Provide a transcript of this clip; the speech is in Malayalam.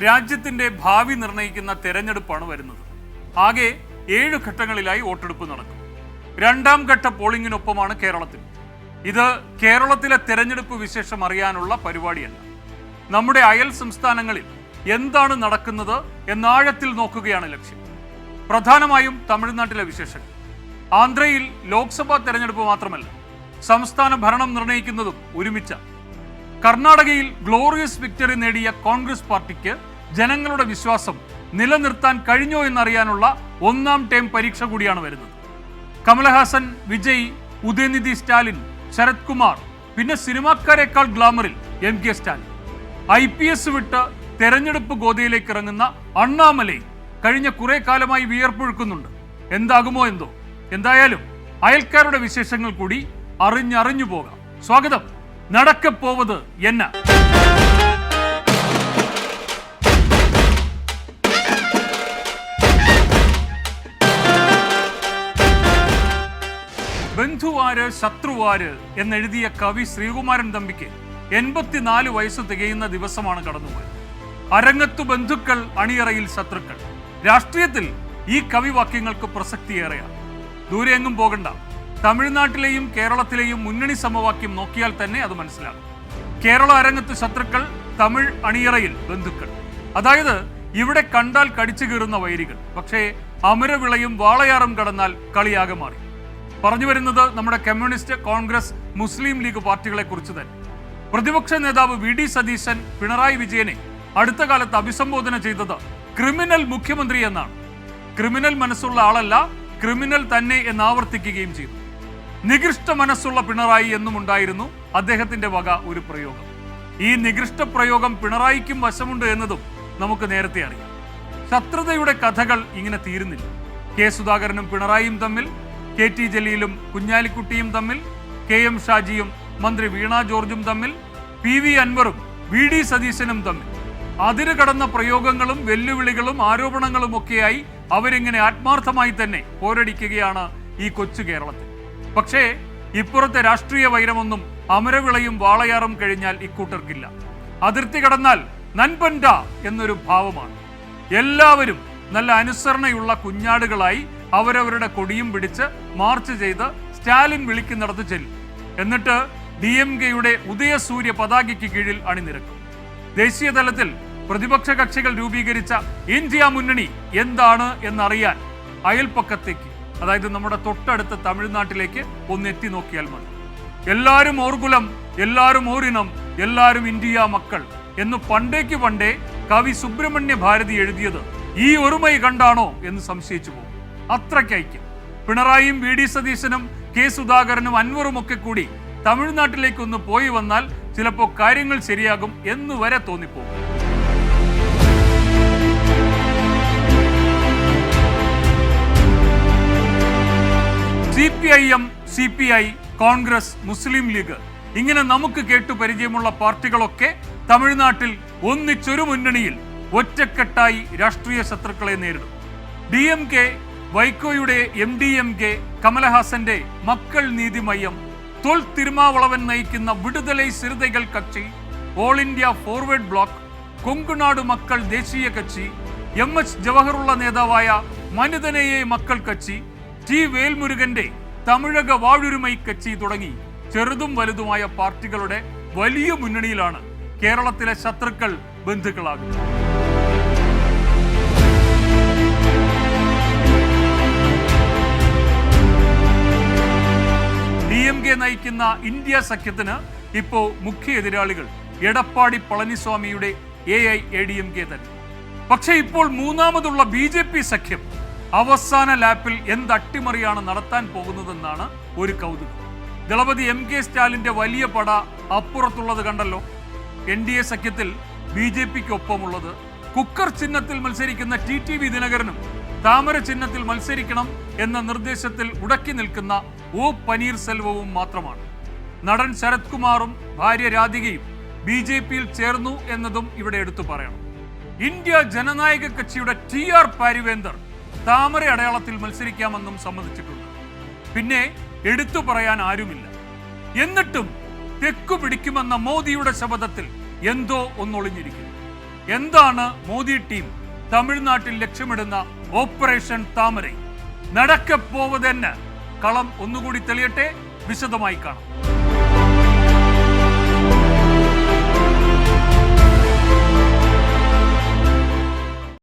രാജ്യത്തിന്റെ ഭാവി നിർണ്ണയിക്കുന്ന തെരഞ്ഞെടുപ്പാണ് വരുന്നത്. ആകെ 7 ഘട്ടങ്ങളിലായി വോട്ടെടുപ്പ് നടക്കും. 2ാം ഘട്ട പോളിംഗിനൊപ്പമാണ് കേരളത്തിൽ. ഇത് കേരളത്തിലെ തെരഞ്ഞെടുപ്പ് വിശേഷം അറിയാനുള്ള പരിപാടിയല്ല. നമ്മുടെ അയൽ സംസ്ഥാനങ്ങളിൽ എന്താണ് നടക്കുന്നത് എന്നാഴത്തിൽ നോക്കുകയാണ് ലക്ഷ്യം. പ്രധാനമായും തമിഴ്നാട്ടിലെ വിശേഷങ്ങൾ. ആന്ധ്രയിൽ ലോക്സഭാ തെരഞ്ഞെടുപ്പ് മാത്രമല്ല, സംസ്ഥാന ഭരണം നിർണ്ണയിക്കുന്നതും ഒരുമിച്ച. കർണാടകയിൽ ഗ്ലോറിയസ് വിക്ടറി നേടിയ കോൺഗ്രസ് പാർട്ടിക്ക് ജനങ്ങളുടെ വിശ്വാസം നിലനിർത്താൻ കഴിഞ്ഞോ എന്നറിയാനുള്ള 1ാം ടേം പരീക്ഷ കൂടിയാണ് വരുന്നത്. കമലഹാസൻ, വിജയ്, ഉദയനിധി സ്റ്റാലിൻ, ശരത് കുമാർ, പിന്നെ സിനിമാക്കാരേക്കാൾ ഗ്ലാമറിൽ MK സ്റ്റാലിൻ. IPS വിട്ട് തെരഞ്ഞെടുപ്പ് ഗോതയിലേക്ക് ഇറങ്ങുന്ന അണ്ണാമലൈ കഴിഞ്ഞ കുറെ കാലമായി വിയർപ്പൊഴുക്കുന്നുണ്ട്. എന്താകുമോ എന്തോ. എന്തായാലും അയൽക്കാരുടെ വിശേഷങ്ങൾ കൂടി അറിഞ്ഞു പോകാം. സ്വാഗതം. നടക്കപ്പോവത് എന്ന ബന്ധുവാര് ശത്രുവാര് എന്നെഴുതിയ കവി ശ്രീകുമാരൻ തമ്പിക്ക് 84 വയസ്സ് തികയുന്ന ദിവസമാണ് കടന്നുപോയത്. അരങ്ങത്തു ബന്ധുക്കൾ, അണിയറയിൽ ശത്രുക്കൾ. രാഷ്ട്രീയത്തിൽ ഈ കവിവാക്യങ്ങൾക്ക് പ്രസക്തിയേറെയാണ്. ദൂരെ എങ്ങും പോകണ്ട. തമിഴ്നാട്ടിലെയും കേരളത്തിലെയും മുന്നണി സമവാക്യം നോക്കിയാൽ തന്നെ അത് മനസ്സിലാകും. കേരള അരങ്ങത്ത് ശത്രുക്കൾ, തമിഴ് അണിയറയിൽ ബന്ധുക്കൾ. അതായത് ഇവിടെ കണ്ടാൽ കടിച്ചു കീറുന്ന വൈരികൾ. പക്ഷേ അമരവിളയും വാളയാറും കടന്നാൽ കളിയാകെ മാറി. പറഞ്ഞു വരുന്നത് നമ്മുടെ കമ്മ്യൂണിസ്റ്റ്, കോൺഗ്രസ്, മുസ്ലിം ലീഗ് പാർട്ടികളെ കുറിച്ച് തന്നെ. പ്രതിപക്ഷ നേതാവ് VD സതീശൻ പിണറായി വിജയനെ അടുത്ത കാലത്ത് അഭിസംബോധന ചെയ്തത് ക്രിമിനൽ മുഖ്യമന്ത്രി എന്നാണ്. ക്രിമിനൽ മനസ്സുള്ള ആളല്ല, ക്രിമിനൽ തന്നെ എന്നാവർത്തിക്കുകയും ചെയ്തു. നികൃഷ്ട മനസ്സുള്ള പിണറായി എന്നും ഉണ്ടായിരുന്നു അദ്ദേഹത്തിന്റെ വക ഒരു പ്രയോഗം. ഈ നികൃഷ്ട പ്രയോഗം പിണറായിക്കും വശമുണ്ട് എന്നതും നമുക്ക് നേരത്തെ അറിയാം. ശത്രുതയുടെ കഥകൾ ഇങ്ങനെ തീരുന്നില്ല. K സുധാകരനും പിണറായിയും തമ്മിൽ, KT ജലീലും കുഞ്ഞാലിക്കുട്ടിയും തമ്മിൽ, KM ഷാജിയും മന്ത്രി വീണ ജോർജും തമ്മിൽ, PV അൻവറും VD സതീശനും തമ്മിൽ. അതിര് കടന്ന പ്രയോഗങ്ങളും വെല്ലുവിളികളും ആരോപണങ്ങളും ഒക്കെയായി അവരിങ്ങനെ ആത്മാർത്ഥമായി തന്നെ പോരടിക്കുകയാണ് ഈ കൊച്ചു കേരളത്തിൽ. പക്ഷേ ഇപ്പുറത്തെ രാഷ്ട്രീയ വൈരമൊന്നും അമരവിളയും വാളയാറും കഴിഞ്ഞാൽ ഇക്കൂട്ടർക്കില്ല. അതിർത്തി കടന്നാൽ നൻപൻഡ എന്നൊരു ഭാവമാണ്. എല്ലാവരും നല്ല അനുസരണയുള്ള കുഞ്ഞാടുകളായി അവരവരുടെ കൊടിയും പിടിച്ച് മാർച്ച് ചെയ്ത് സ്റ്റാലിൻ വിളിക്കുന്നിടത്ത് ചെല്ലും. എന്നിട്ട് DMKയുടെ ഉദയസൂര്യ പതാകയ്ക്ക് കീഴിൽ അണിനിരക്കും. ദേശീയ തലത്തിൽ പ്രതിപക്ഷ കക്ഷികൾ രൂപീകരിച്ച ഇന്ത്യ മുന്നണി എന്താണ് എന്നറിയാൻ അയൽപ്പക്കത്തേക്ക്, അതായത് നമ്മുടെ തൊട്ടടുത്ത തമിഴ്നാട്ടിലേക്ക് ഒന്ന് എത്തി നോക്കിയാൽ മതി. എല്ലാവരും ഓർകുലം, എല്ലാവരും ഓരിനം, എല്ലാവരും ഇന്ത്യ മക്കൾ എന്ന് പണ്ടേ കവി സുബ്രഹ്മണ്യ ഭാരതി എഴുതിയത് ഈ ഒരുമൈ കണ്ടാണോ എന്ന് സംശയിച്ചു പോകും. അത്രയ്ക്ക് ഐക്യം. പിണറായിയും VD സതീശനും K സുധാകരനും അൻവറും ഒക്കെ കൂടി തമിഴ്നാട്ടിലേക്കൊന്ന് പോയി വന്നാൽ ചിലപ്പോൾ കാര്യങ്ങൾ ശരിയാകും എന്ന് വരെ തോന്നിപ്പോകും. CPIM, CPI, കോൺഗ്രസ്, മുസ്ലിം ലീഗ്, ഇങ്ങനെ നമുക്ക് കേട്ടു പരിചയമുള്ള പാർട്ടികളൊക്കെ തമിഴ്നാട്ടിൽ ഒന്നിച്ചൊരു മുന്നണിയിൽ ഒറ്റക്കെട്ടായി രാഷ്ട്രീയ ശത്രുക്കളെ നേരിടും. DMK, വൈക്കോയുടെ MDMK, കമലഹാസന്റെ മക്കൾ നീതി മയ്യം, തൊൽ തിരുമാവളവൻ നയിക്കുന്ന വിടുതലൈ സിറുതൈകൾ കക്ഷി, all India forward block, Kongunadu മക്കൾ ദേശീയ കക്ഷി, MH ജവഹറുള്ള നേതാവായ മനിതനേയെ മക്കൾ കക്ഷി, T വേൽമുരുകന്റെ തമിഴക വാഴുരുമൈ കക്ഷി തുടങ്ങി ചെറുതും വലുതുമായ പാർട്ടികളുടെ വലിയ മുന്നണിയിലാണ് കേരളത്തിലെ ശത്രുക്കൾ ബന്ധുക്കളാകുന്നത്. DMK നയിക്കുന്ന ഇന്ത്യ സഖ്യത്തിന് ഇപ്പോ മുഖ്യ എതിരാളികൾ എടപ്പാടി പളനിസ്വാമിയുടെ AIADMK തന്നെ. പക്ഷെ ഇപ്പോൾ മൂന്നാമതുള്ള BJP സഖ്യം അവസാന ലാപ്പിൽ എന്ത് അട്ടിമറിയാണ് നടത്താൻ പോകുന്നതെന്നാണ് ഒരു കൗതുകം. ദളപതി MK സ്റ്റാലിന്റെ വലിയ പട അപ്പുറത്തുള്ളത് കണ്ടല്ലോ. NDA സഖ്യത്തിൽ BJPക്കൊപ്പമുള്ളത് കുക്കർ ചിഹ്നത്തിൽ മത്സരിക്കുന്ന TTV ദിനകരനും താമര ചിഹ്നത്തിൽ മത്സരിക്കണം എന്ന നിർദ്ദേശത്തിൽ ഉടക്കി നിൽക്കുന്ന O പനീർസെൽവവും മാത്രമാണ്. നടൻ ശരത് കുമാറും ഭാര്യ രാധികയും BJPയിൽ ചേർന്നു എന്നതും ഇവിടെ എടുത്തു പറയണം. ഇന്ത്യ ജനനായക കക്ഷിയുടെ TR പാരിവേന്ദർ താമര അടയാളത്തിൽ മത്സരിക്കാമെന്നും സമ്മതിച്ചിട്ടുണ്ട്. പിന്നെ എടുത്തു പറയാൻ ആരുമില്ല. എന്നിട്ടും തെക്കു പിടിക്കുമെന്ന മോദിയുടെ ശപഥത്തിൽ എന്തോ ഒന്നൊളിഞ്ഞിരിക്കുന്നു. എന്താണ് മോദി ടീം തമിഴ്നാട്ടിൽ ലക്ഷ്യമിടുന്ന ഓപ്പറേഷൻ താമരൈ? നടക്കപ്പോവതെന്ന് കളം ഒന്നുകൂടി തെളിയട്ടെ, വിശദമായി കാണാം.